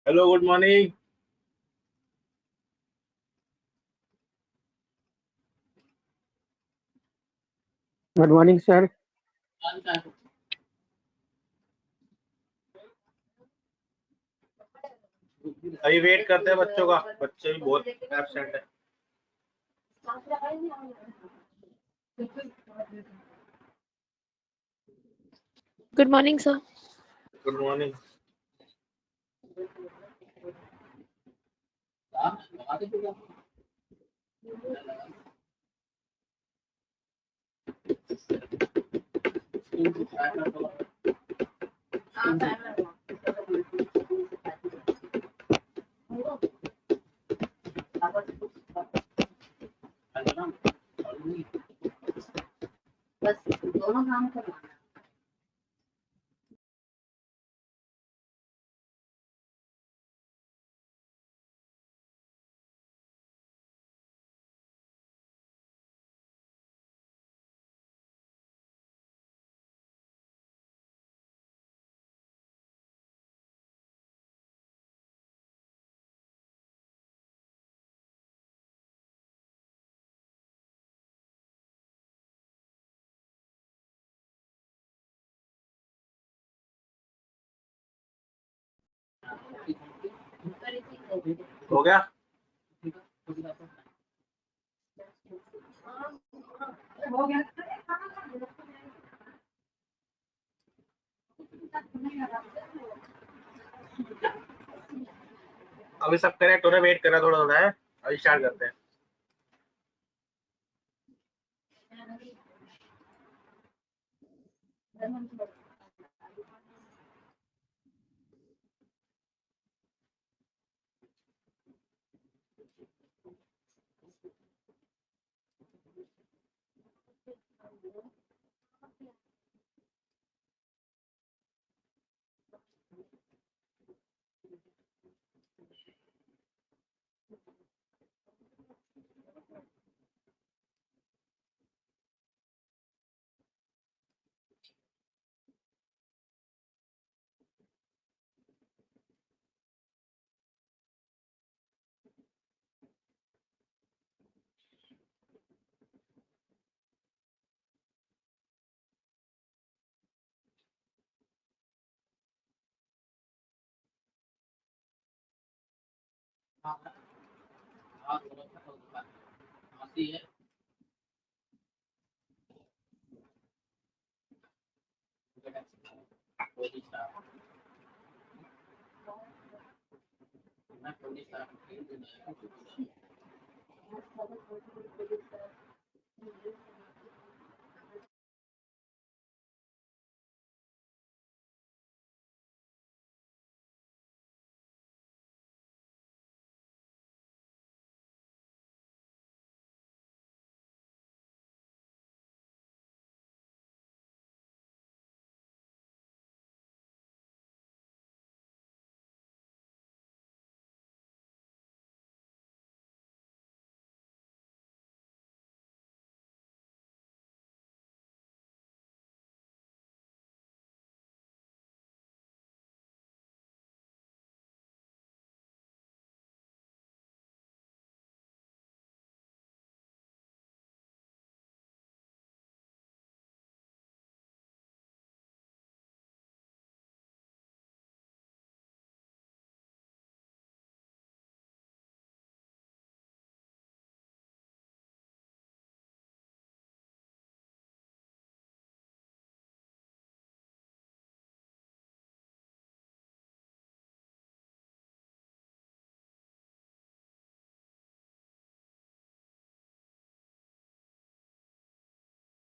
Hello, good morning. Good morning sir. अभी wait करते हैं बच्चों का, बच्चे भी बहुत एब्सेंट है। Good morning sir. Good morning. बस दोनों काम करवाना। हो गया? हो गया। अभी सब करेक्ट हो रहा है, वेट कर रहा थोड़ा थोड़ा है। अभी स्टार्ट करते हैं।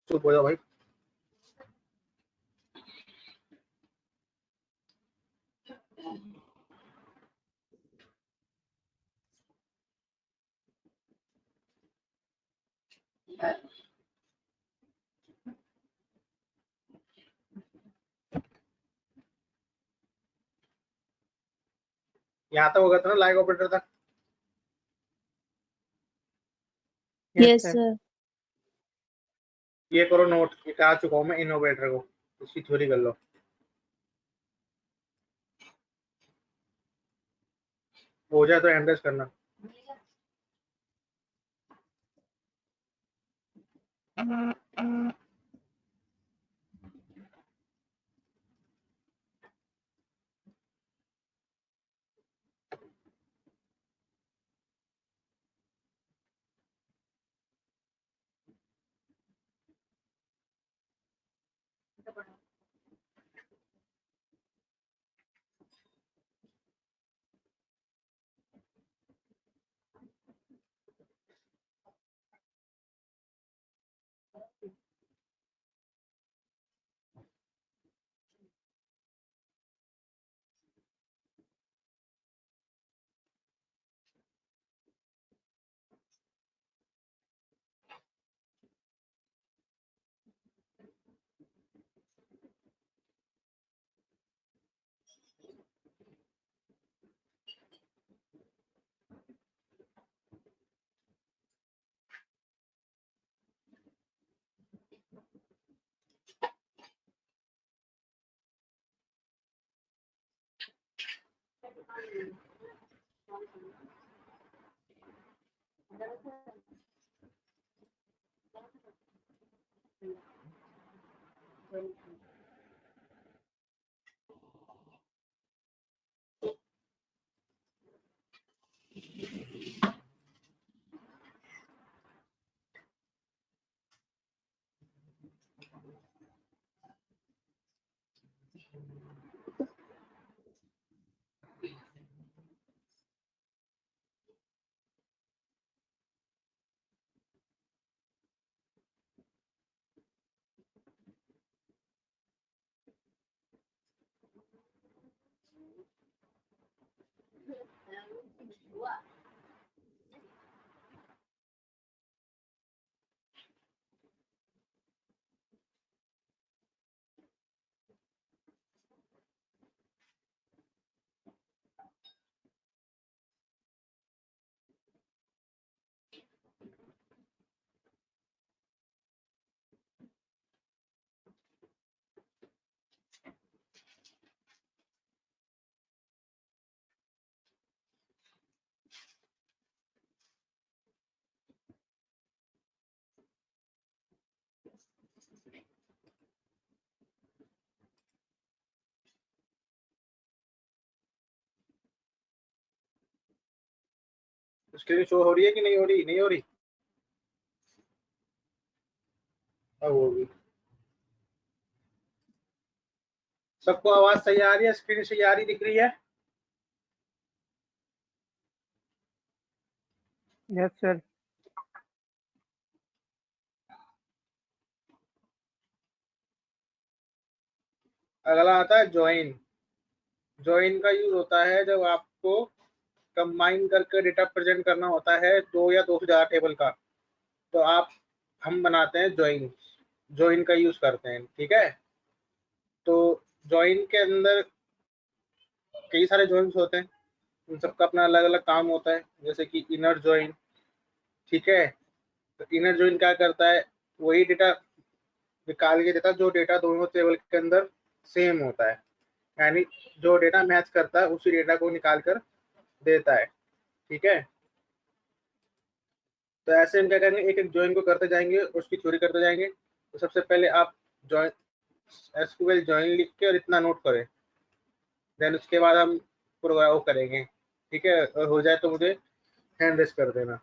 चुप हो जाओ भाई। यहाँ तक हो गया था ना, लाइव ऑपरेटर तक। Yes sir. ये करो नोट, ये कहा चुका हूँ मैं इनोवेटर को, उसकी थ्योरी कर लो। हो जाए तो हैंड रेस करना। स्क्रीन शो हो रही है कि नहीं हो रही? नहीं हो रही। अब होगी। सबको आवाज सही आ रही है? स्क्रीन सही आ रही दिख रही है? Yes sir. अगला आता है ज्वाइन। ज्वाइन का यूज होता है जब आपको कंबाइन करके डेटा प्रेजेंट करना होता है दो या दो से ज्यादा टेबल का, तो हम बनाते हैं ज्वाइन। ज्वाइन का यूज करते हैं, ठीक है। तो ज्वाइन के अंदर कई सारे ज्वाइंस होते हैं, उन सबका अपना अलग अलग काम होता है। जैसे कि इनर ज्वाइन, ठीक है। तो इनर ज्वाइन क्या करता है? वही डेटा निकाल के देता है जो डेटा दोनों टेबल के अंदर सेम होता है, यानी जो डेटा मैच करता है उसी डेटा को निकाल कर देता है, ठीक है। तो ऐसे हम क्या करेंगे, एक एक ज्वाइन को करते जाएंगे, उसकी थ्योरी करते जाएंगे। तो सबसे पहले आप ज्वाइन एसक्यूएल ज्वाइन लिख के और इतना नोट करें, देन उसके बाद हम प्रोग्राम करेंगे, ठीक है। और हो जाए तो मुझे हैंड रेस कर देना।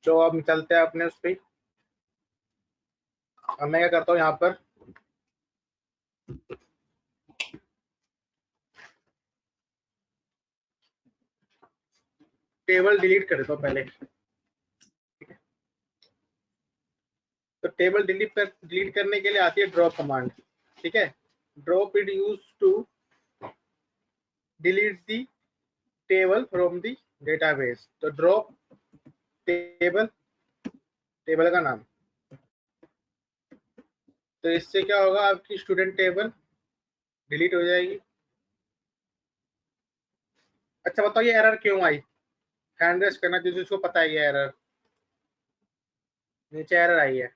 जो अब चलते हैं अपने उस पर। अब मैं क्या करता हूँ यहाँ पर टेबल डिलीट कर देता हूँ पहले। तो टेबल डिलीट करने के लिए आती है ड्रॉप कमांड। ठीक है, drop it use to delete the table from the database. तो ड्रॉप टेबल, टेबल का नाम। तो इससे क्या होगा, आपकी स्टूडेंट टेबल डिलीट हो जाएगी। अच्छा बताओ ये एरर क्यों आई? हैंड रेस करना जिसको पता है ये एरर, नीचे एरर आई है।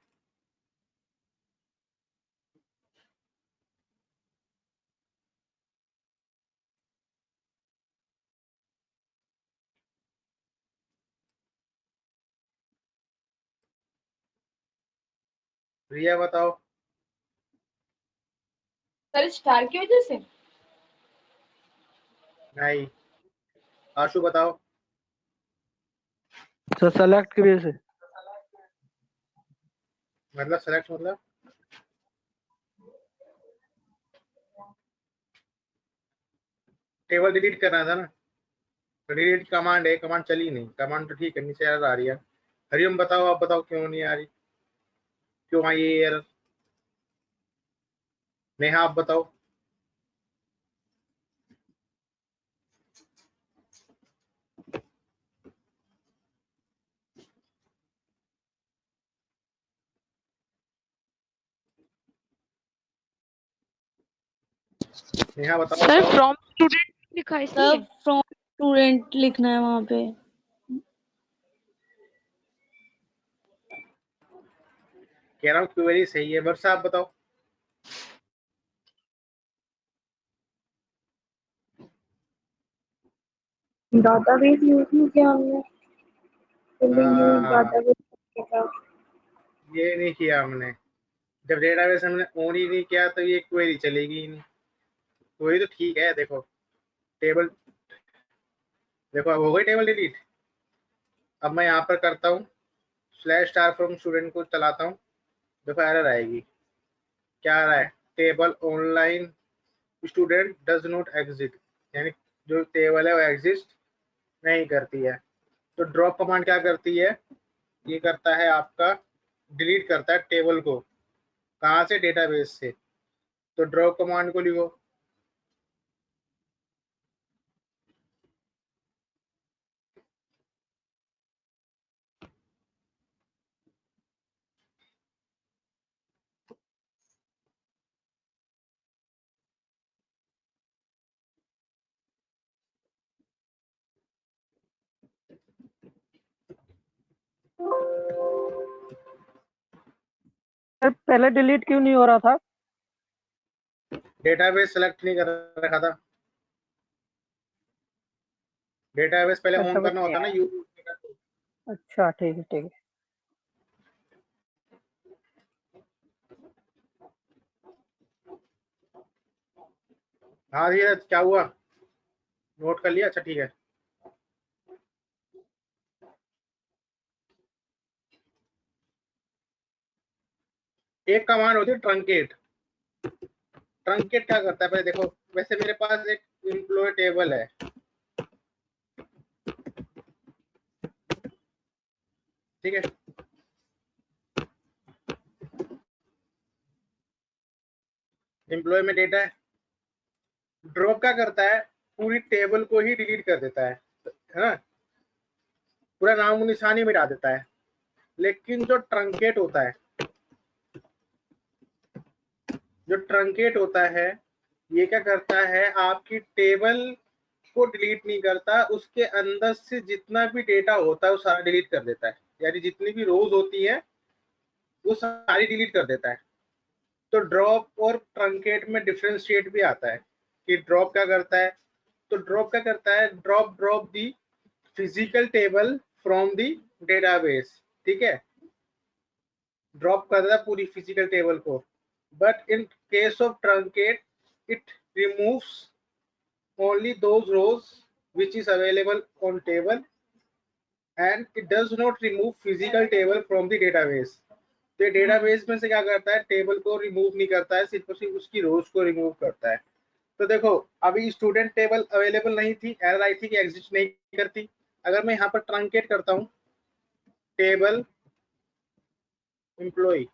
रिया बताओ। सर स्टार की वजह से। नहीं, आशु बताओ। सर सेलेक्ट की वजह से। मतलब सेलेक्ट मतलब टेबल डिलीट करना था ना, तो डिलीट कमांड है, कमांड चली नहीं। कमांड तो ठीक है, नीचे एरर आ रही है। हरिओम बताओ, आप बताओ क्यों नहीं आ रही, क्यों आई ये एरर? नेहा आप बताओ। नेहा बताओ। सर फ्रॉम स्टूडेंट लिखा है इसलिए। सर फ्रॉम स्टूडेंट लिखना है वहाँ पे। कह रहा हूँ क्वेरी सही है। वर्षा आप बताओ। डाटाबेस यूज नहीं किया हमने। हाँ, डाटाबेस ये नहीं किया हमने। जब डेटाबेस हमने ऑन ही नहीं किया तो ये क्वेरी चलेगी ही नहीं। क्वेरी तो ठीक है, देखो टेबल, देखो अब हो गई टेबल डिलीट। अब मैं यहाँ पर करता हूँ स्लैश स्टार फ्रॉम स्टूडेंट को चलाता हूँ, देखो एरर आएगी। क्या आ रहा है? Table online student does not exist, यानी जो टेबल है वो एग्जिस्ट नहीं करती है। तो ड्रॉप कमांड क्या करती है? ये करता है आपका डिलीट करता है टेबल को। कहाँ से? डेटाबेस से। तो ड्रॉप कमांड को लिखो। सर पहले डिलीट क्यों नहीं हो रहा था? डेटाबेस सेलेक्ट नहीं कर रखा था। डेटाबेस पहले ऑन अच्छा करना होता है ना, यूज। अच्छा, ठीक है ठीक है। हाँ धीरज क्या हुआ, नोट कर लिया? अच्छा ठीक है। एक कमांड होती है ट्रंकेट। ट्रंकेट क्या करता है पहले देखो। वैसे मेरे पास एक एम्प्लॉय टेबल है, ठीक है। एम्प्लॉय में डेटा है। ड्रॉप क्या करता है? पूरी टेबल को ही डिलीट कर देता है ना, पूरा नाम निशान ही मिटा देता है। लेकिन जो ट्रंकेट होता है, जो ट्रंकेट होता है, ये क्या करता है? आपकी टेबल को डिलीट नहीं करता, उसके अंदर से जितना भी डेटा होता है वो सारा डिलीट कर देता है। यानी जितनी भी रोज होती है वो सारी डिलीट कर देता है। तो ड्रॉप और ट्रंकेट में डिफरेंशिएट भी आता है कि ड्रॉप क्या करता है। तो ड्रॉप क्या करता है? Drop the physical table from the database, ठीक है। ड्रॉप कर देता है पूरी फिजिकल टेबल को। But in case of truncate it removes only those rows which is available on table and it does not remove physical table from the database. तो database में से क्या करता है, टेबल को रिमूव नहीं करता है, सिर्फ और सिर्फ उसकी रोज को रिमूव करता है। तो देखो अभी स्टूडेंट टेबल अवेलेबल नहीं थी, एरर आई थी कि एग्जिस्ट नहीं करती। अगर मैं यहाँ पर ट्रंकेट करता हूँ टेबल एम्प्लॉय,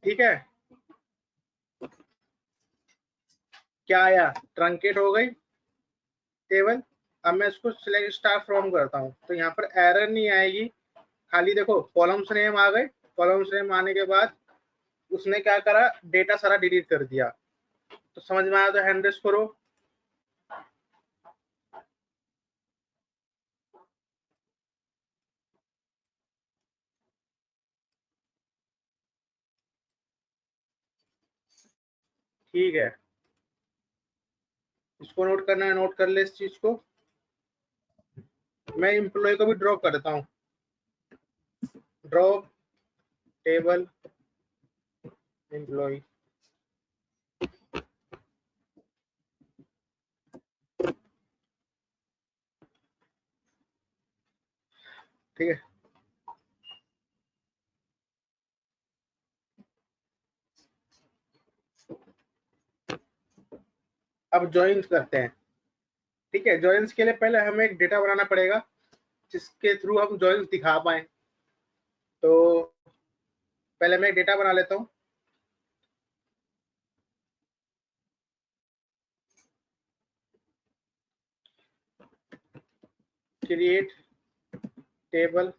ठीक है, क्या आया, ट्रंकेट हो गई टेबल। अब मैं इसको सिलेक्ट स्टार फ्रॉम करता हूँ तो यहाँ पर एरर नहीं आएगी, खाली देखो कॉलम्स नेम आ गए। कॉलम्स नेम आने के बाद उसने क्या करा, डेटा सारा डिलीट कर दिया। तो समझ में आया तो हैंड रेस करो। ठीक है, इसको नोट करना है, नोट कर ले इस चीज को। मैं एम्प्लॉय को भी ड्रॉप कर देता हूँ, ड्रॉप टेबल एम्प्लॉय। ठीक है, अब ज्वाइन करते हैं। ठीक है, ज्वाइंस के लिए पहले हमें एक डेटा बनाना पड़ेगा जिसके थ्रू हम ज्वाइंस दिखा पाए। तो पहले मैं एक डेटा बना लेता हूँ। क्रिएट टेबल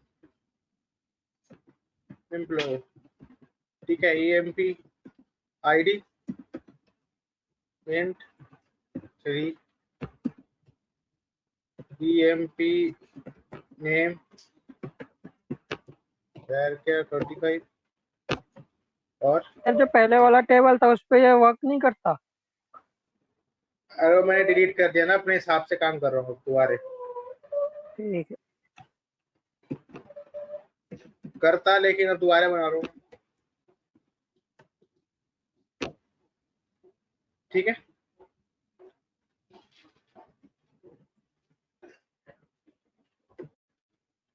एम्प्लॉय, ठीक है, EMP ID int 3, EMP name varchar 25। और यार जो पहले वाला टेबल था उस पे ये वर्क नहीं करता। अरे मैंने डिलीट कर दिया ना, अपने हिसाब से काम कर रहा हूँ दोबारा। ठीक है। करता लेकिन अब दोबारा बना रहा हूँ। ठीक है,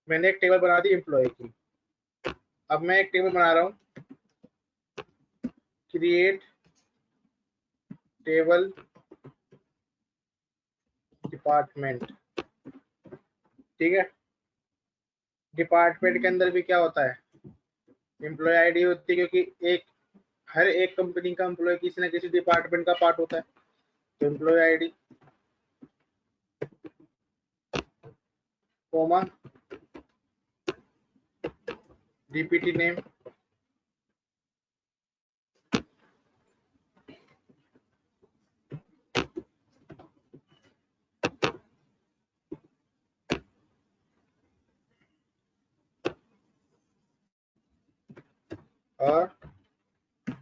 मैंने एक टेबल बना दी एम्प्लॉय की। अब मैं एक टेबल बना रहा हूँ, क्रिएट टेबल डिपार्टमेंट। ठीक है, डिपार्टमेंट के अंदर भी क्या होता है, एम्प्लॉय आईडी होती है, क्योंकि हर एक कंपनी का एम्प्लॉय किसी ना किसी डिपार्टमेंट का पार्ट होता है। तो employ ID comma DPT name, और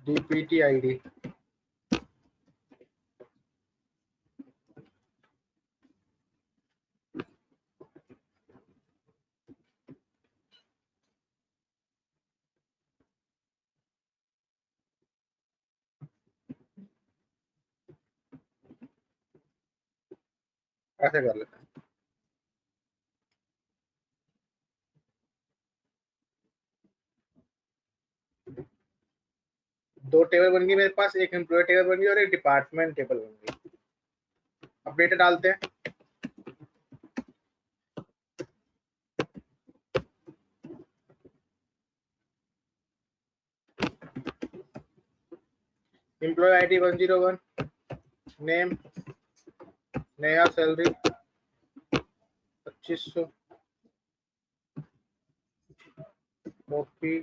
डीपीटी आईडी। ऐसे कर लेते हैं। दो टेबल बन गई मेरे पास, एक एम्प्लॉय टेबल बन गई और एक डिपार्टमेंट टेबल बन गई। अब डेटा डालते हैं। एम्प्लॉय आईडी 101, नेम नया सैलरी 2500, कॉपी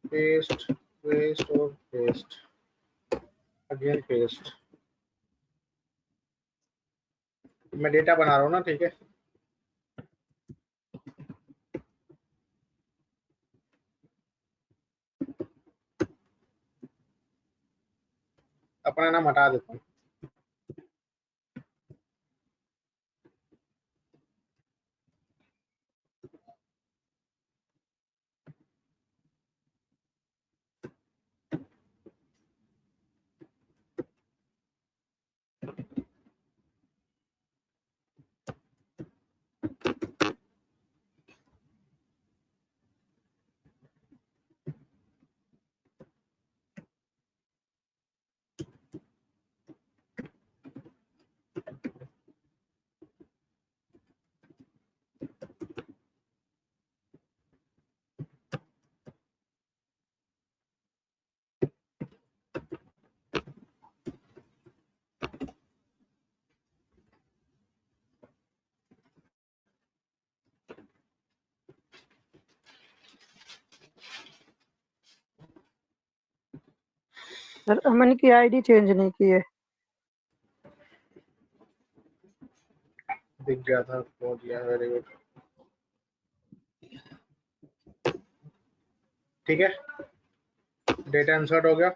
पेस्ट पेस्ट और पेस्ट, अगेन पेस्ट। मैं डेटा बना रहा हूँ ना, ठीक है। अपना नाम हटा देता हूँ। सर अमन की आईडी चेंज नहीं की है। दिख गया था, पहुंच गया, वेरी गुड। ठीक है, डेटा इंसर्ट हो गया।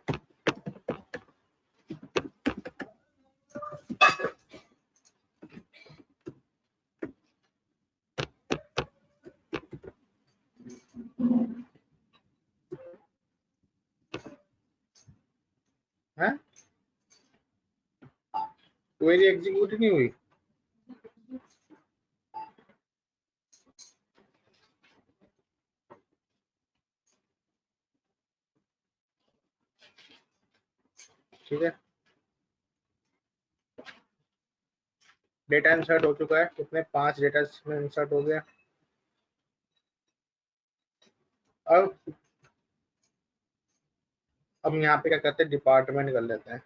है, क्वेरी एग्जीक्यूट नहीं हुई। ठीक है, डेटा इंसर्ट हो चुका है। कितने, 5 डेटा इसमें इंसर्ट हो गया। अब यहाँ पे क्या करते हैं, डिपार्टमेंट कर लेते हैं।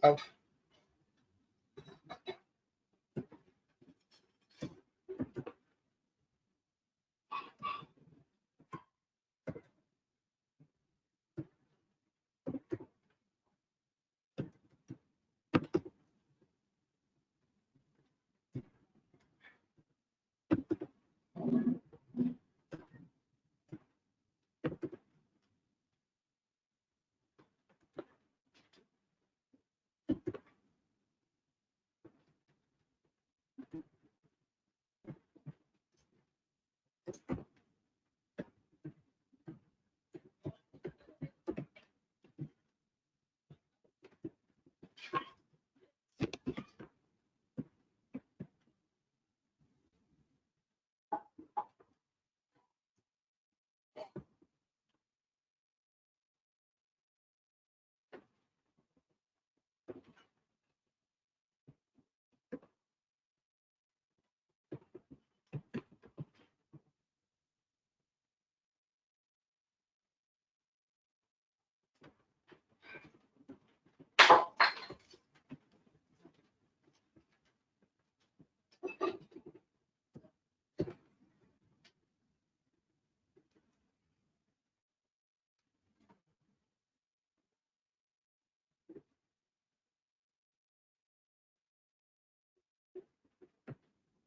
अब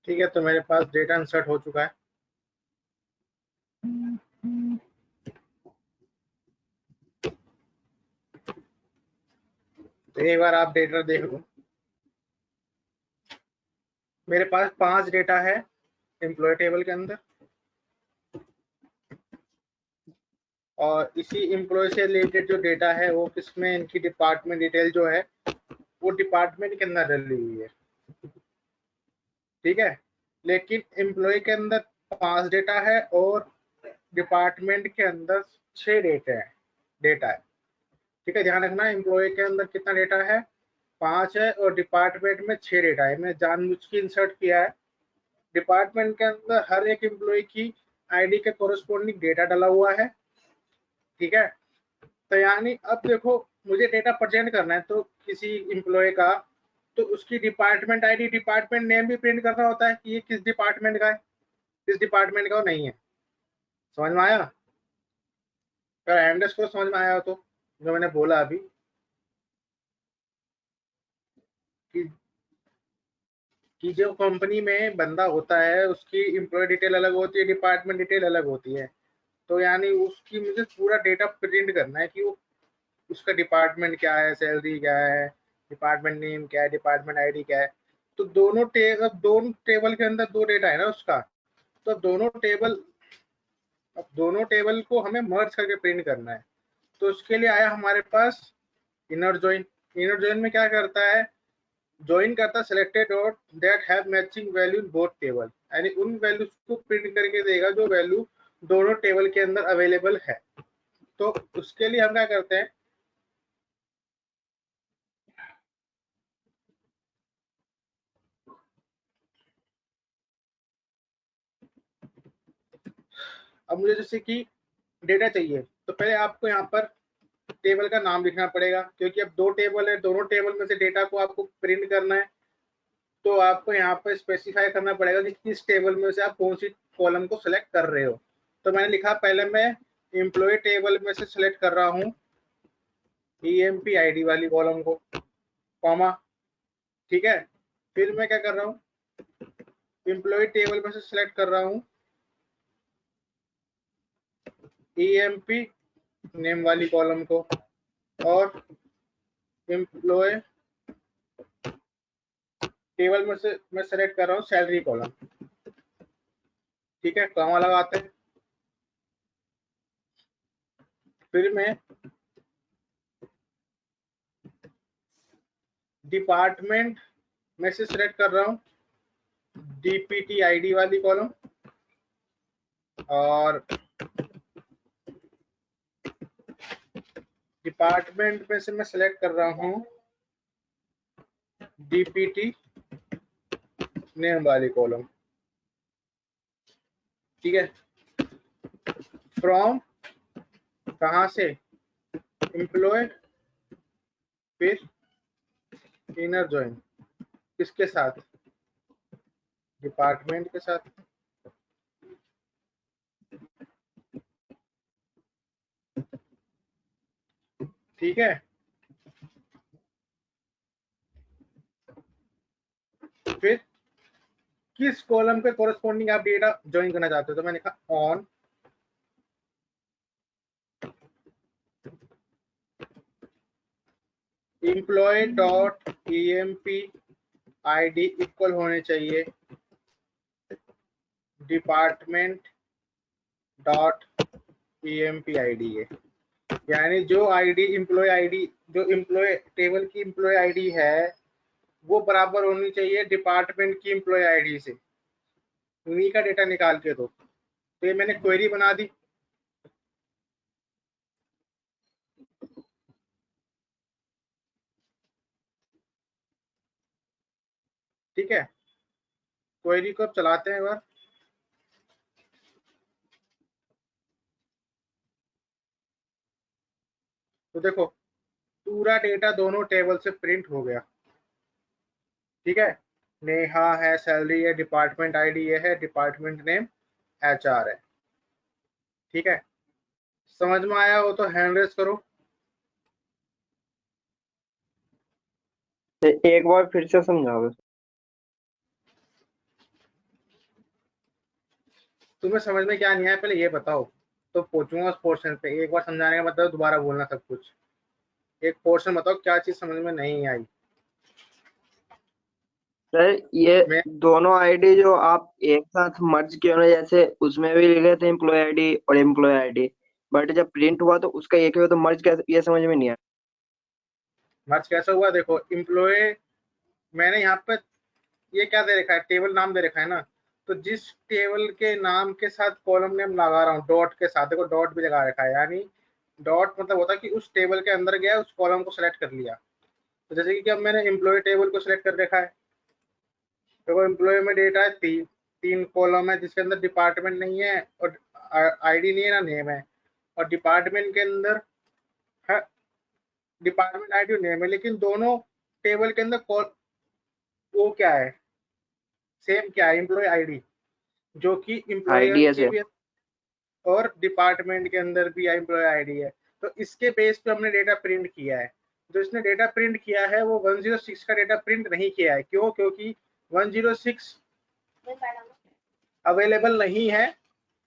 ठीक है, तो मेरे पास डेटा इंसर्ट हो चुका है। तो एक बार आप डेटा देख लो। मेरे पास 5 डेटा है एम्प्लॉय टेबल के अंदर, और इसी एम्प्लॉय से रिलेटेड जो डेटा है वो किसमें, इनकी डिपार्टमेंट डिटेल जो है वो डिपार्टमेंट के अंदर डली हुई है। ठीक है, लेकिन एम्प्लॉय के अंदर 5 डेटा है और डिपार्टमेंट के अंदर 6 डेटा है। ठीक है, ध्यान रखना, एम्प्लॉय के अंदर कितना डेटा है, 5 है, और डिपार्टमेंट में 6 डेटा है। मैंने जानबूझ के इंसर्ट किया है। डिपार्टमेंट के अंदर हर एक एम्प्लॉय की आईडी के कोरस्पोंडिंग डेटा डाला हुआ है। ठीक है, तो यानी अब देखो, मुझे डेटा प्रेजेंट करना है तो किसी एम्प्लॉय का, तो उसकी डिपार्टमेंट आईडी, डिपार्टमेंट नेम भी प्रिंट करना होता है कि ये किस डिपार्टमेंट का है, किस डिपार्टमेंट का नहीं है। समझ में आया? अगर एंडर्स को समझ में आया हो तो जो मैंने बोला अभी कि जो कंपनी में बंदा होता है उसकी एम्प्लॉय डिटेल अलग होती है, डिपार्टमेंट डिटेल अलग होती है। तो यानी उसकी मुझे पूरा डेटा प्रिंट करना है कि वो उसका डिपार्टमेंट क्या है, सैलरी क्या है, डिपार्टमेंट नेम क्या है, डिपार्टमेंट आईडी क्या है। तो दोनों टेबल के अंदर 2 डेटा है ना उसका, तो दोनों टेबल को हमें मर्ज करके प्रिंट करना है। तो उसके लिए आया हमारे पास इनर जॉइन। इनर जॉइन में क्या करता है, ज्वाइन करता selected dot that have matching value in both table, यानी उन वैल्यूज को प्रिंट करके देगा जो वैल्यू दोनों टेबल के अंदर अवेलेबल है। तो उसके लिए हम क्या करते हैं, अब मुझे जैसे कि डेटा चाहिए, तो पहले आपको यहाँ पर टेबल का नाम लिखना पड़ेगा, क्योंकि अब 2 टेबल है, दोनों टेबल में से डेटा को आपको प्रिंट करना है। तो आपको यहाँ पर स्पेसिफाई करना पड़ेगा कि किस टेबल में से आप कौन सी कॉलम को सिलेक्ट कर रहे हो। तो मैंने लिखा, पहले मैं एम्प्लॉय टेबल में से सिलेक्ट कर रहा हूँ EMP ID वाली कॉलम को, कॉमा, ठीक है। फिर मैं क्या कर रहा हूँ, एम्प्लॉय टेबल में से सिलेक्ट कर रहा हूँ EMP नेम वाली कॉलम को, और एम्प्लॉय टेबल में से मैं सेलेक्ट कर रहा हूँ सैलरी कॉलम, ठीक है, कॉमा लगाते हैं। फिर मैं डिपार्टमेंट में से सिलेक्ट कर रहा हूँ DPT ID वाली कॉलम, और डिपार्टमेंट में से मैं सिलेक्ट कर रहा हूँ DPT नेम वाली कॉलम, ठीक है। फ्रॉम कहाँ से, एम्प्लॉय, फिर इनर जॉइन, किसके साथ, डिपार्टमेंट के साथ, ठीक है। फिर किस कॉलम के कोरस्पॉन्डिंग आप डेटा ज्वाइन करना चाहते हो, तो मैंने कहा on employ dot EMP ID equal होने चाहिए डिपार्टमेंट डॉट EMP ID है। यानी जो आईडी एम्प्लॉय आईडी, जो एम्प्लॉय टेबल की एम्प्लॉय आईडी है, वो बराबर होनी चाहिए डिपार्टमेंट की एम्प्लॉय आईडी से, उन्हीं का डेटा निकाल के दो। तो ये मैंने क्वेरी बना दी, ठीक है। क्वेरी को अब चलाते हैं एक बार, तो देखो पूरा डेटा दोनों टेबल से प्रिंट हो गया, ठीक है। नेहा है, सैलरी है, डिपार्टमेंट आईडी ये है, डिपार्टमेंट नेम HR है, ठीक है। समझ में आया हो तो हैंड रेस करो। एक बार फिर से समझाओगे? तुम्हें समझ में क्या नहीं आया पहले ये बताओ, तो पहुंचूंगा उस पोर्शन पे। एक बार समझाने का मतलब दोबारा बोलना सब कुछ। एक पोर्शन बताओ क्या चीज समझ में नहीं आई। सर ये मैं दोनों आईडी जो आप एक साथ मर्ज किए ना, जैसे उसमें भी लिखे थे एम्प्लॉय आईडी और एम्प्लॉय आईडी, बट जब प्रिंट हुआ तो उसका एक हुआ, तो मर्ज कैसे, ये समझ में नहीं आया। मर्ज कैसा हुआ, देखो एम्प्लॉय मैंने यहाँ पे ये क्या दे रखा है, टेबल नाम दे रखा है ना, तो जिस टेबल के नाम के साथ कॉलम नेम लगा रहा हूँ डॉट के साथ, देखो डॉट भी लगा रखा है, यानी डॉट मतलब होता है कि उस टेबल के अंदर गया, उस कॉलम को सिलेक्ट कर लिया। तो जैसे कि अब मैंने एम्प्लॉय टेबल को सिलेक्ट कर रखा है, देखो एम्प्लॉय में डेटा है तीन कॉलम है, जिसके अंदर डिपार्टमेंट नहीं है और आईडी नहीं है ना नेम है, और डिपार्टमेंट के अंदर है डिपार्टमेंट आईडी और नेम है, लेकिन दोनों टेबल के अंदर वो क्या है, सेम क्या है, एम्प्लॉय आईडी, जो कि आईडी एम्प्लॉयर के ऐसे भी और डिपार्टमेंट के अंदर भी एम्प्लॉय आईडी है। तो इसके बेस पे हमने डेटा प्रिंट किया है। जो इसने डेटा प्रिंट किया है वो 106 का डेटा प्रिंट नहीं किया है। क्यों? क्योंकि 106 अवेलेबल नहीं है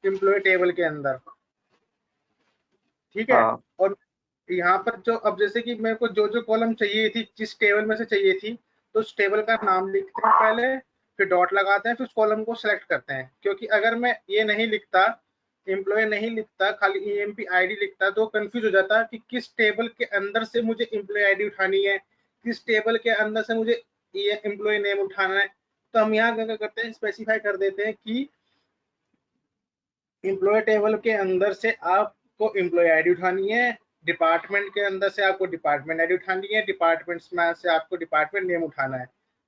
एम्प्लॉय टेबल के अंदर, ठीक है। हाँ। और यहाँ पर जो अब जैसे कि मेरे को जो जो कॉलम चाहिए थी, जिस टेबल में से चाहिए थी, तो उस टेबल का नाम लिखते हैं पहले, फिर डॉट लगाते हैं, फिर उस कॉलम को सेलेक्ट करते हैं। क्योंकि अगर मैं ये नहीं लिखता, एम्प्लॉय नहीं लिखता, खाली EMP ID लिखता, तो कंफ्यूज हो जाता कि किस टेबल के अंदर से मुझे एम्प्लॉय आईडी उठानी है, किस टेबल के अंदर से मुझे ये एम्प्लॉय नेम उठाना है। तो हम यहाँ क्या करते हैं, स्पेसिफाई कर देते हैं कि एम्प्लॉय टेबल के अंदर से आप आपको एम्प्लॉय आईडी उठानी है, डिपार्टमेंट के अंदर से आपको डिपार्टमेंट आईडी उठानी है, डिपार्टमेंट्स में से आपको डिपार्टमेंट नेम उठाना है।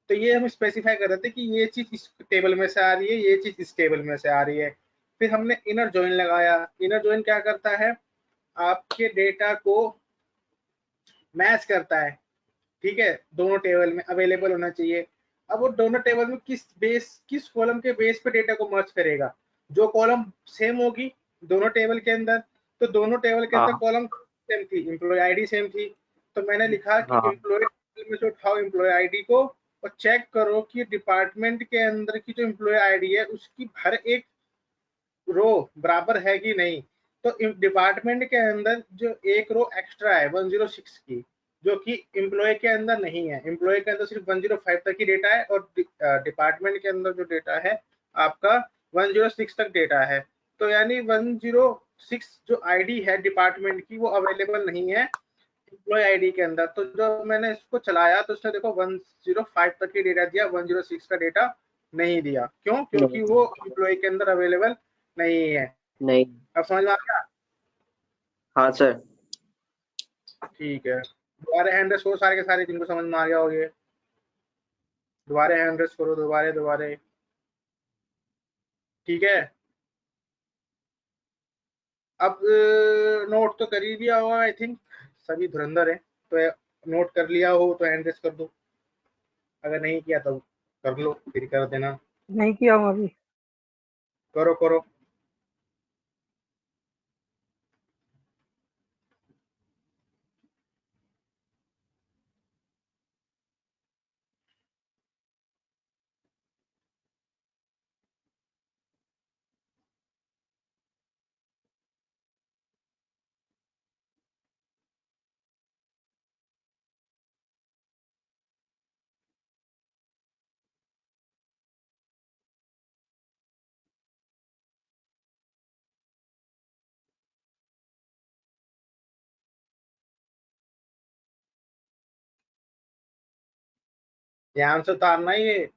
तो ये हम स्पेसिफाई कर रहे थे कि ये चीज इस टेबल में से आ रही है, ये चीज इस टेबल में से आ रही है। फिर हमने इनर जॉइन लगाया। इनर जॉइन क्या करता है, आपके डेटा को मैच करता है, ठीक है, दोनों टेबल में अवेलेबल होना चाहिए। अब वो दोनों टेबल में किस कॉलम के बेस पे डेटा को मर्ज करेगा, जो कॉलम सेम होगी दोनों टेबल के अंदर, तो दोनों टेबल के अंदर हाँ कॉलम सेम थी, एम्प्लॉय आईडी सेम थी, तो मैंने लिखा कि हाँ एम्प्लॉय में से उठाओ एम्प्लॉय आईडी को और चेक करो कि डिपार्टमेंट के अंदर की जो एम्प्लॉय आईडी है उसकी हर एक रो बराबर है कि नहीं। तो डिपार्टमेंट के अंदर जो एक रो एक्स्ट्रा है 106 की, जो कि एम्प्लॉय के अंदर नहीं है, एम्प्लॉय के अंदर सिर्फ 105 तक ही डेटा है और डिपार्टमेंट के अंदर जो डेटा है आपका 106 तक डेटा है। तो यानी 106 जो आईडी है डिपार्टमेंट की वो अवेलेबल नहीं है एम्प्लॉय आईडी के अंदर। तो जब मैंने इसको चलाया तो उसने देखो 105 तक ही डेटा दिया, 106 का डेटा नहीं दिया। क्यों? क्योंकि वो एम्प्लॉय के अंदर अवेलेबल नहीं है। नहीं। अब समझ में आ गया? हाँ सर। ठीक है, दोबारा हैंड रेस करो सारे के सारे जिनको समझ में आ गया हो ये, दोबारा हैंड रेस करो, दोबारा। ठीक है, अब नोट तो कर ही दिया होगा आई थिंक, सभी धुरंधर है, तो नोट कर लिया हो तो हैंड रेस कर दो, अगर नहीं किया तो कर लो, फिर कर देना। नहीं किया हूँ अभी। करो। ध्यान से उतारना ये।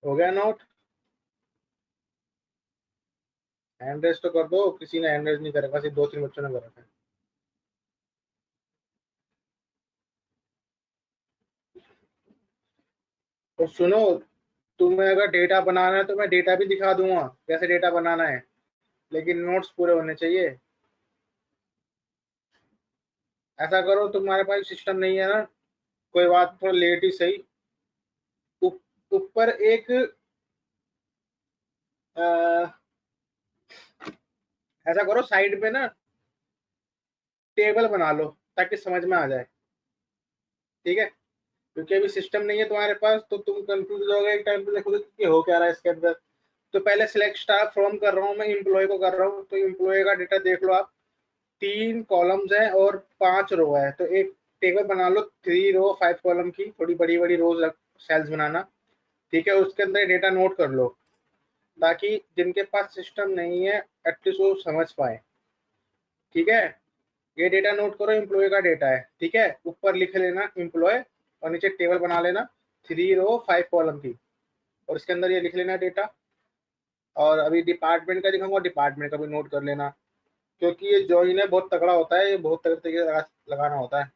हो गया नोट? हैंड रेस तो कर दो, किसी ने हैंड रेस नहीं करा, सिर्फ 2-3 बच्चों ने करा था। तो सुनो, तुम्हें अगर डेटा बनाना है तो मैं डेटा भी दिखा दूंगा कैसे डेटा बनाना है, लेकिन नोट्स पूरे होने चाहिए। ऐसा करो, तुम्हारे पास सिस्टम नहीं है ना, कोई बात, थोड़ा लेट ही सही, ऊपर एक ऐसा करो साइड पे ना टेबल बना लो ताकि समझ में आ जाए, ठीक है? क्योंकि अभी सिस्टम नहीं है तुम्हारे पास तो तुम कंफ्यूज हो गए एक टाइम पे, देखो कि हो क्या रहा है इसके अंदर। तो पहले सिलेक्ट स्टार फ्रॉम कर रहा हूँ मैं, एम्प्लॉय को कर रहा हूँ, तो एम्प्लॉय का डेटा देख लो आप, 3 कॉलम्स है और 5 रो है, तो एक टेबल बना लो 3 रो 5 कॉलम की, थोड़ी बड़ी रोज सेल्स बनाना, ठीक है, उसके अंदर डेटा नोट कर लो ताकि जिनके पास सिस्टम नहीं है एटलीस्ट वो समझ पाए। ठीक है, ये डेटा नोट करो, एम्प्लॉय का डेटा है। ठीक है, ऊपर लिख लेना एम्प्लॉय और नीचे टेबल बना लेना 3 रो 5 कॉलम की, और इसके अंदर ये लिख लेना डेटा। और अभी डिपार्टमेंट का दिखाऊंगा, डिपार्टमेंट का भी नोट कर लेना, क्योंकि ये जॉइन है बहुत तगड़ा होता है, ये बहुत तगड़े तरीके से लगाना होता है।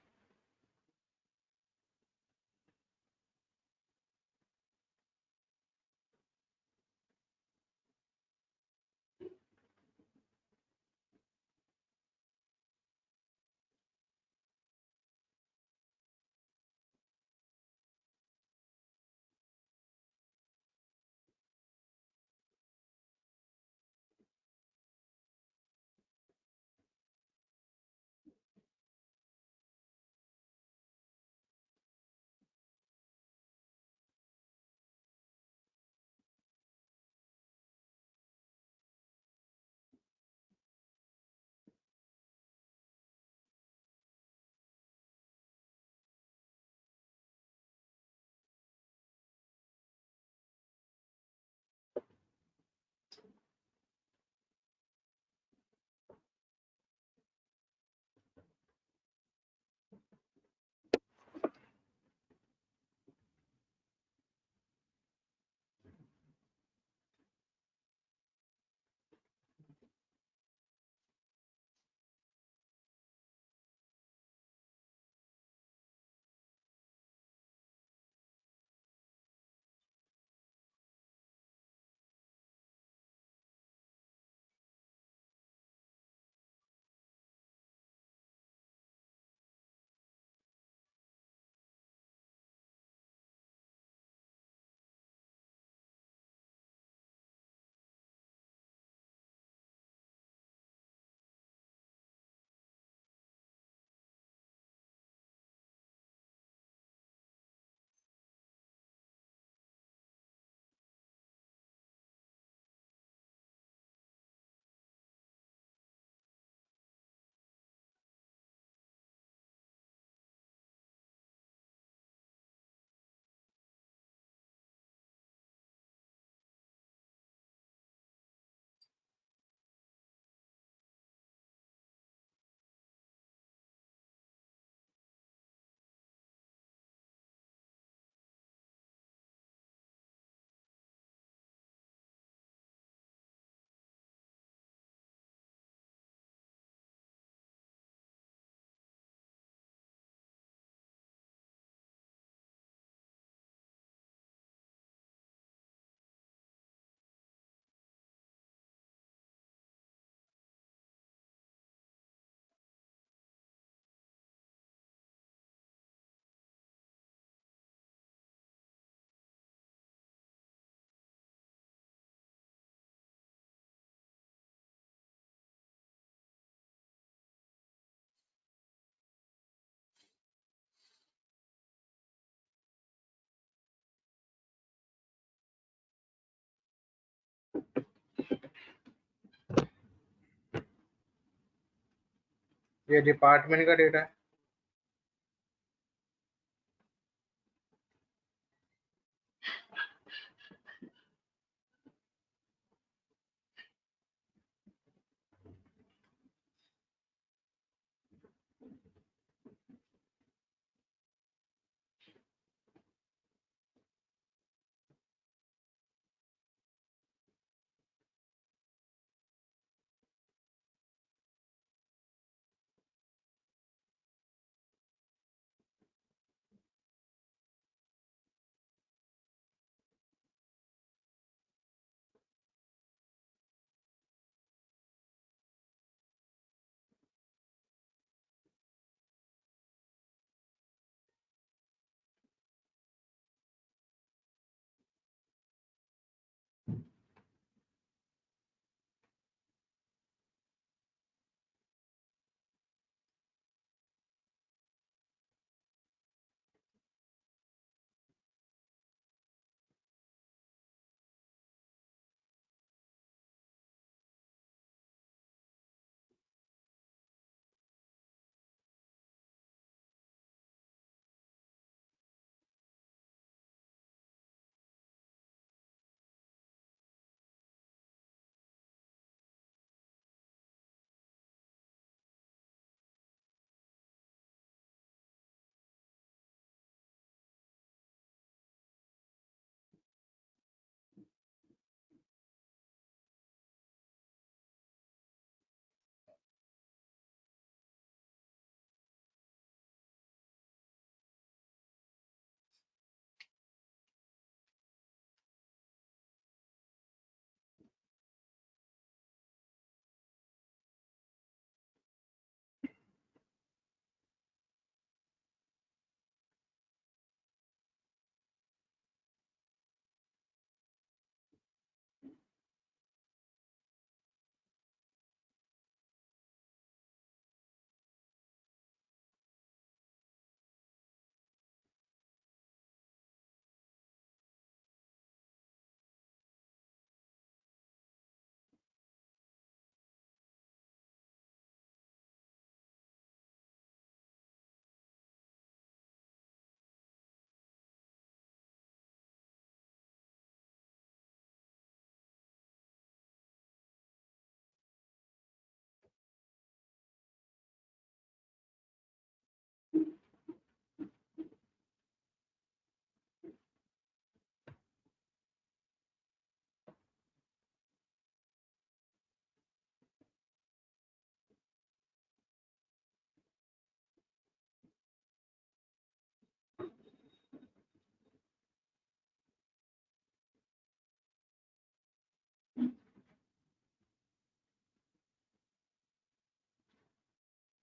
ये डिपार्टमेंट का डेटा है।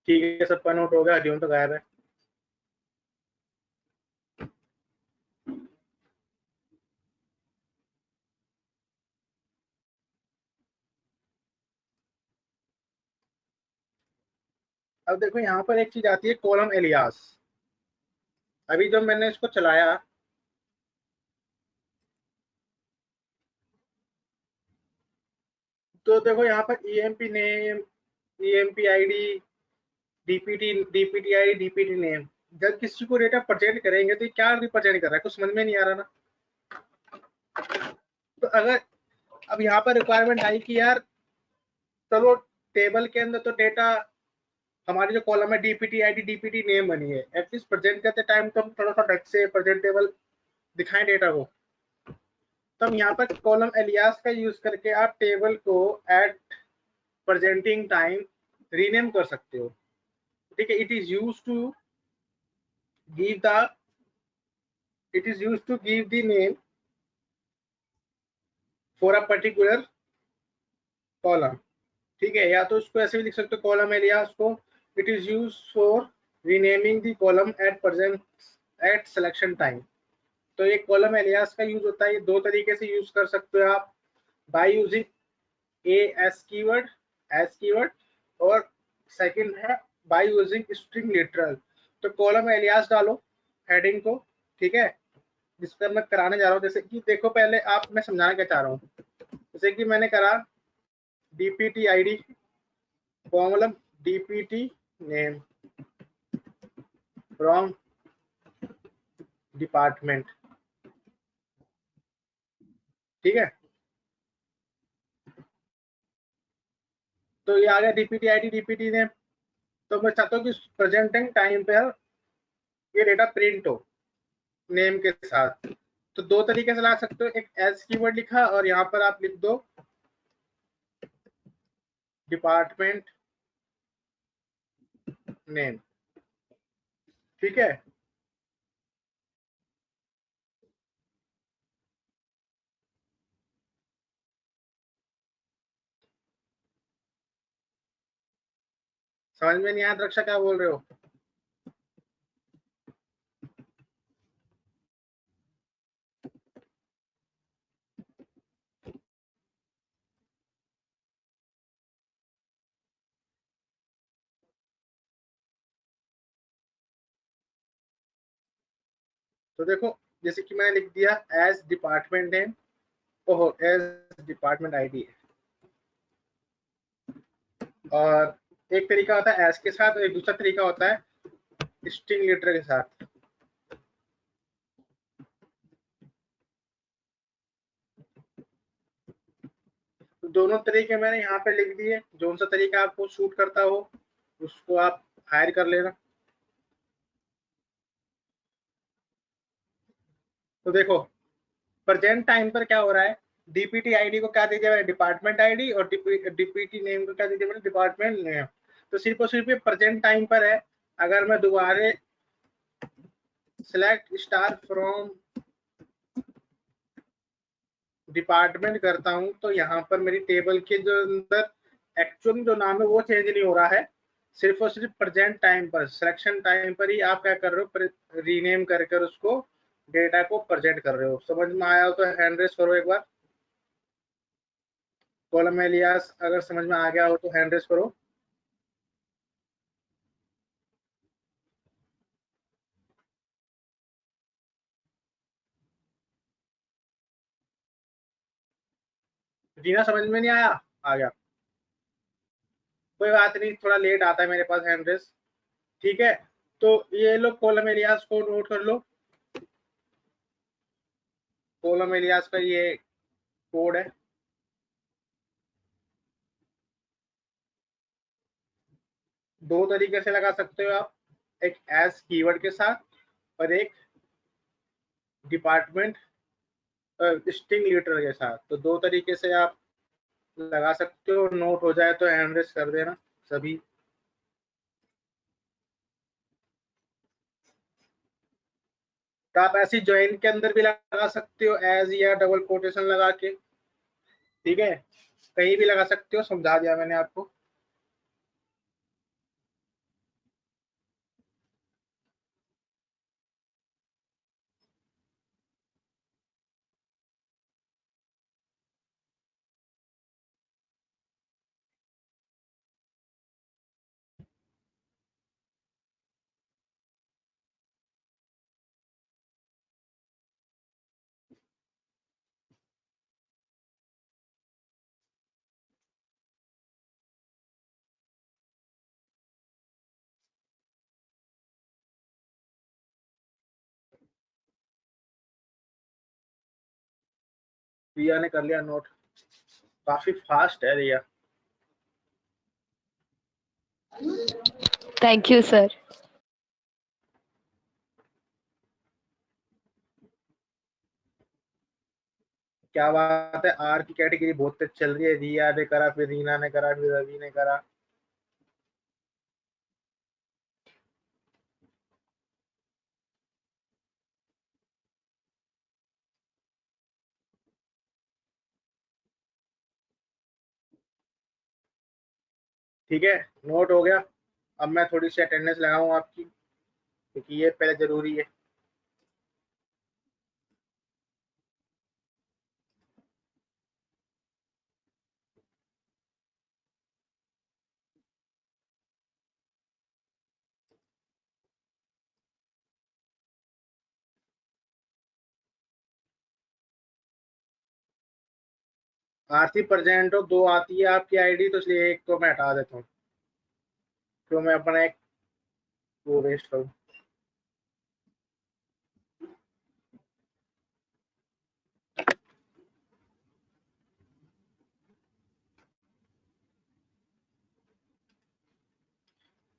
ठीक है, सबका नोट हो गया, हरिओम तो गायब है। अब देखो यहाँ पर एक चीज आती है, कॉलम एलियास। अभी जब मैंने इसको चलाया तो देखो यहाँ पर EMP name, EMP ID, DPT ID, DPT name. जब किसी को डेटा प्रेजेंट करेंगे तो क्या रिप्रेजेंट कर रहा है, कुछ समझ में नहीं आ रहा ना। तो अगर अब यहाँ पर रिक्वायरमेंट आई कि यार चलो टेबल के अंदर तो डेटा हमारी जो कॉलम है डीपीटी आईडी, डीपीटी नेम बनी है, एटलीस्ट प्रेजेंट करते टाइम तो हम थोड़ा सा ढंग से प्रेजेंटेबल दिखाएं डेटा को। तो हम यहाँ पर कॉलम एलियास का यूज करके आप टेबल को एट प्रेजेंटिंग टाइम रीनेम कर सकते हो। ठीक है, it is use to give the name for a particular column. ठीक है, या तो उसको ऐसे भी लिख सकते हो कॉलम एलियास को, it is use for renaming the column at selection time. तो ये कॉलम एलियास का यूज होता है, ये दो तरीके से यूज कर सकते हो आप, बाय यूजिंग एस कीवर्ड, और सेकंड है बाय यूजिंग स्ट्रिंग लिटरल। तो कॉलम एलियास डालो हेडिंग को, ठीक है, जिस पर मैं कराने जा रहा हूँ। जैसे कि देखो पहले आप, मैं समझाना क्या चाह रहा हूँ। जैसे कि मैंने करा DPT ID column DPT name from department. ठीक है, तो ये आ गया डीपीटी आईडी, डीपीटी नेम। तो मैं चाहता हूँ कि प्रेजेंटिंग टाइम पर ये डेटा प्रिंट हो नेम के साथ। तो दो तरीके से ला सकते हो, एक एज कीवर्ड लिखा और यहाँ पर आप लिख दो डिपार्टमेंट नेम। ठीक है, समझ में नहीं आया रक्षा क्या बोल रहे हो? तो देखो जैसे कि मैंने लिख दिया एज डिपार्टमेंट नेम, ओहो एज डिपार्टमेंट आईडी। और एक तरीका होता है एज के साथ और एक दूसरा तरीका होता है स्ट्रिंग लेटर के साथ। तो दोनों तरीके मैंने यहाँ पे लिख दिए, जो सा तरीका आपको शूट करता हो उसको आप हायर कर लेना। तो देखो प्रेजेंट टाइम पर क्या हो रहा है, डीपीटी आईडी को क्या दे दिया मैंने, डिपार्टमेंट आईडी, और डीपीटी नेम को क्या दे दिया मैंने, डिपार्टमेंट नेम। तो सिर्फ और सिर्फ ये प्रेजेंट टाइम पर है। अगर मैं दोबारा सिलेक्ट स्टार फ्रॉम डिपार्टमेंट करता हूं तो यहाँ पर मेरी टेबल के जो अंदर एक्चुअल जो नाम है वो चेंज नहीं हो रहा है, सिर्फ और सिर्फ प्रेजेंट टाइम पर, सिलेक्शन टाइम पर ही आप क्या कर रहे हो, रीनेम कर उसको डेटा को प्रेजेंट कर रहे हो। समझ में आया हो तो हैंड रेस करो एक बार। कॉलम एलियास अगर समझ में आ गया हो तो हैंड रेस करो। जीना समझ में नहीं आया? आ गया, कोई बात नहीं, थोड़ा लेट आता है मेरे पास हैंड रेस। ठीक है, तो ये लो कॉलम एलियास को नोट कर लो। कॉलम एलियास का ये कोड है। दो तरीके से लगा सकते हो आप, एक एज कीवर्ड के साथ और एक डिपार्टमेंट स्ट्रिंग लेटर के साथ। तो दो तरीके से आप लगा सकते हो। नोट हो जाए तो हैंड रेस कर देना सभी। तो आप ऐसी ज्वाइन के अंदर भी लगा सकते हो एज या डबल कोटेशन लगा के। ठीक है, कहीं भी लगा सकते हो, समझा दिया मैंने आपको। रिया ने कर लिया नोट। काफी फास्ट है रिया। Thank you sir. क्या बात है, आर की कैटेगरी बहुत तेज चल रही है। रिया ने करा, फिर रीना ने करा, फिर रवि ने करा। ठीक है, नोट हो गया। अब मैं थोड़ी सी अटेंडेंस लगाऊं आपकी, क्योंकि ये पहले जरूरी है। आरती प्रेजेंट हो, 2 आती है आपकी आईडी, तो इसलिए एक तो मैं हटा देता हूँ, तो मैं अपना एक वो वेस्ट करूँ।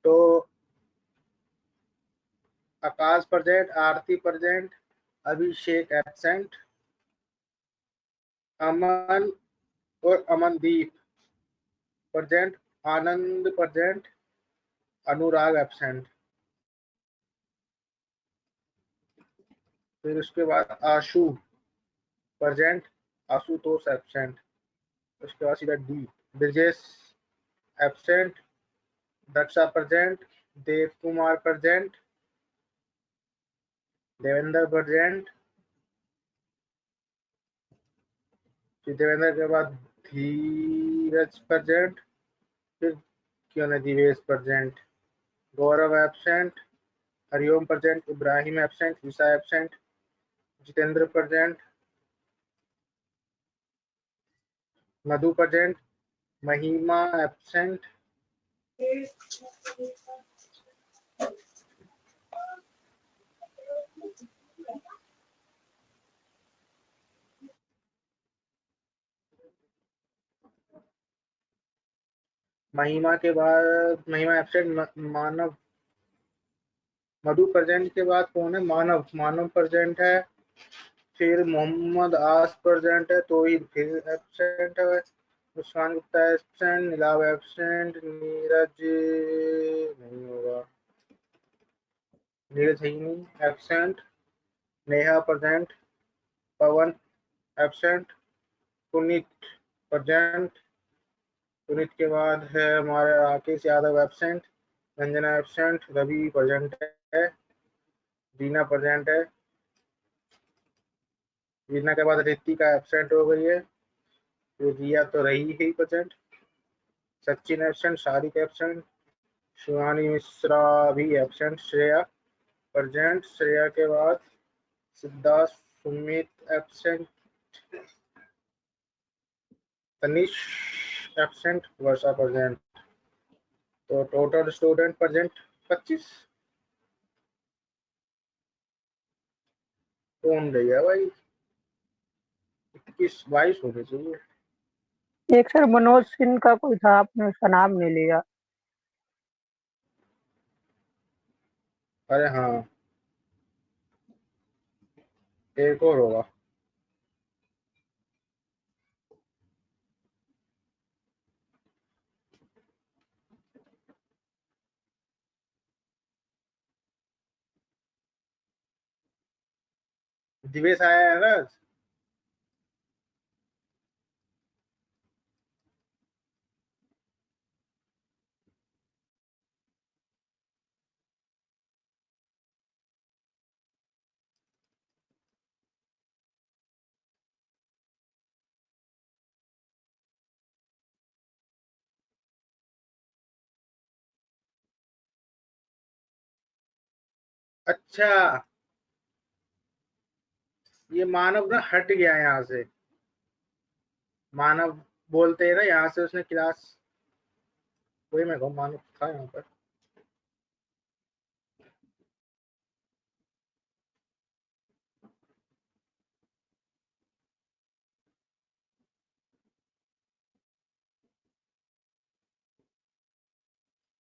तो आकाश प्रेजेंट, आरती प्रेजेंट, अभिषेक एब्सेंट, अमन और अमनदीप प्रेजेंट, आनंद प्रेजेंट, अनुराग एब्सेंट। फिर उसके बाद आशु प्रेजेंट, आशुतोष एब्सेंट। उसके बाद सीधा D, Brajesh absent, Daksha present, Dev Kumar present, Devendra present. फिर देवेंद्र के बाद धीरज प्रेजेंट, फिर क्यों नहीं Divesh present, Gaurav absent, Hariom present, Ibrahim absent, Isa absent, Jitendra present, Madhu present, Mahima absent, Mahima के बाद महिमा एब्सेंट, मानव, मधु प्रेजेंट के बाद कौन है, मानव, मानव प्रेजेंट है। फिर मोहम्मद आस प्रेजेंट है, तोहिद फिर एब्सेंट है, मुस्कान गुप्ता एब्सेंट, नीलाव एब्सेंट, नीरज नहीं होगा, नीरज है ही नहीं, absent, Neha present, Pawan absent, Puneet present. Puneet के बाद है हमारे Rakesh Yadav absent, Ranjana absent, Ravi present है, रीना प्रेजेंट है। रीना के बाद रितिका एब्सेंट हो गई है, फिर रिया तो रही ही present, Sachin absent, Shariq absent, Shivani Mishra भी एब्सेंट, श्रेया प्रेजेंट। श्रेया के बाद Siddharth, Sumit absent, Tanish absent, Varsha present. तो टोटल स्टूडेंट प्रेजेंट 25। कौन रही है भाई, 21-22 होने चाहिए। एक सर मनोज सिंह का कोई था, आपने उसका नाम नहीं लिया। अरे हाँ, एक और होगा। दिवेश आया है ना। अच्छा, ये मानव ना हट गया यहाँ से। मानव बोलते हैं ना, यहाँ से उसने क्लास, वही मैं कहूँ, मानव था यहाँ पर।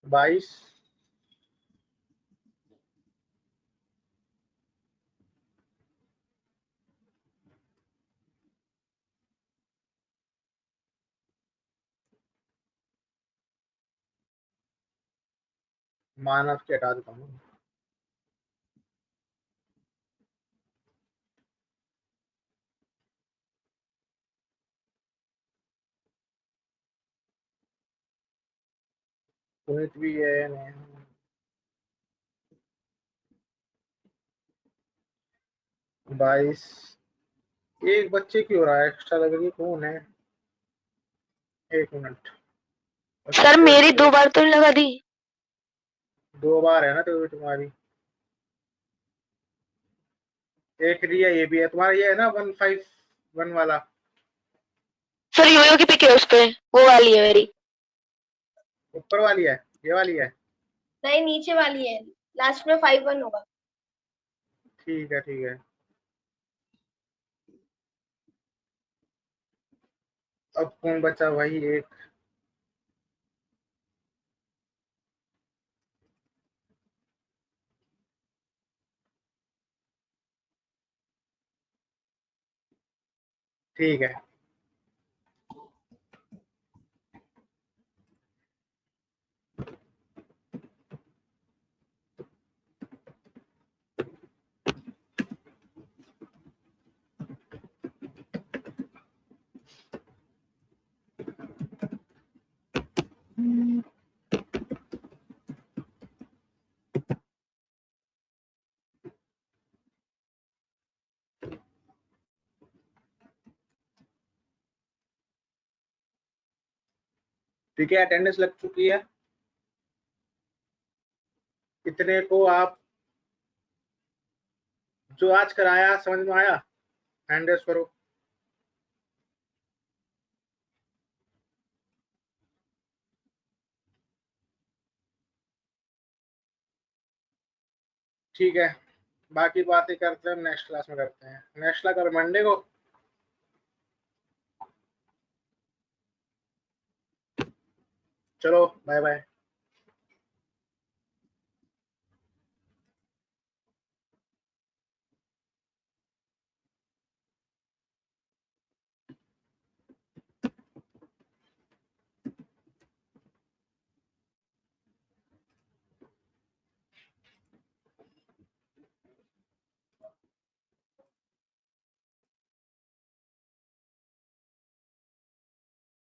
22 मानव के हटा देता हूँ। पुनीत भी है नहीं। बाईस एक बच्चे की हो रहा है एक्स्ट्रा लग रही, कौन है? 1 मिनट। सर मेरी 2 बार तो नहीं लगा दी। 2 बार है ना तो तुम्हारी एक रिया ये भी है तुम्हारा, ये है ना 151 वाला। सर योयो की पिक है उस पे, वो वाली है मेरी। ऊपर वाली है, ये वाली है। नहीं नीचे वाली है, लास्ट में 51 होगा। ठीक है ठीक है। अब कौन बचा भाई? एक ठीक है। ठीक है, अटेंडेंस लग चुकी है। इतने को आप जो आज कराया समझ में आया? हैंड रेस करो। ठीक है, बाकी बातें करते हैं नेक्स्ट क्लास में करते हैं। नेक्स्ट क्लास कल मंडे को। चलो बाय बाय।